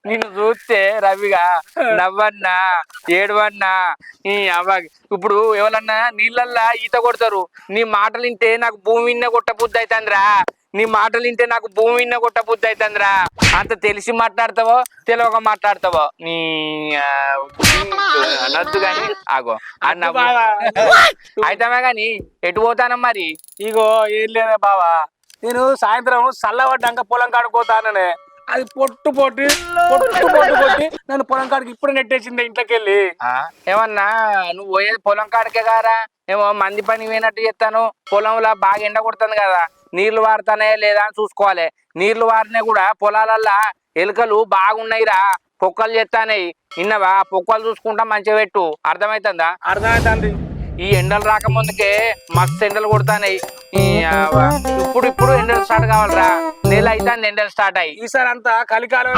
నిన్ను చూస్తే రవిగా నవ్వన్నా ఏడవన్నా ఈ అవ్వ ఇప్పుడు ఎవరన్నా నీళ్ళల్లా ఈత కొడతారు. నీ మాటలు వింటే నాకు భూమి విన్న కొట్ట బుద్ధి అవుతుందిరా. నీ మాటలు వింటే నాకు భూమి విన్న కొట్ట బుద్ధి అవుతుందిరా. అంత తెలిసి మాట్లాడతావో తెలియక మాట్లాడతావో నీ అనొద్దు గాని ఆగో అన్న అయితమే గాని ఎటు పోతానం మరి? ఇగో ఏం లేదా బావా, నేను సాయంత్రం చల్లబడ్డాక పొలం కాడుకోతాననే అది పొట్టు కొట్టి నన్ను పొలం కాడికి ఇప్పుడు నెట్టేసింది ఇంట్లోకి వెళ్ళి. ఏమన్నా నువ్వు పోయేది పొలం కాడికే కారా? ఏమో మంది పని పోయినట్టు చెప్తాను. పొలంలో బాగా ఎండ కొడుతుంది కదా, నీళ్లు వారుతానే లేదా అని చూసుకోవాలి. నీళ్లు వారినా కూడా పొలాలల్లా ఎలుకలు బాగున్నాయిరా, పొక్కలు చేస్తానాయి. విన్నవా? పొక్కలు చూసుకుంటా మంచిగా పెట్టు. అర్థమవుతుందా? అర్థమవుతుంది. ఈ ఎండలు రాకముందుకే మస్తు ఎండలు కొడతానాయి. ఇప్పుడు ఎండలు స్టార్ట్ కావాలరా. నెల అయితే ఎండలు స్టార్ట్ అయ్యి ఈసారి అంతా కలికాలం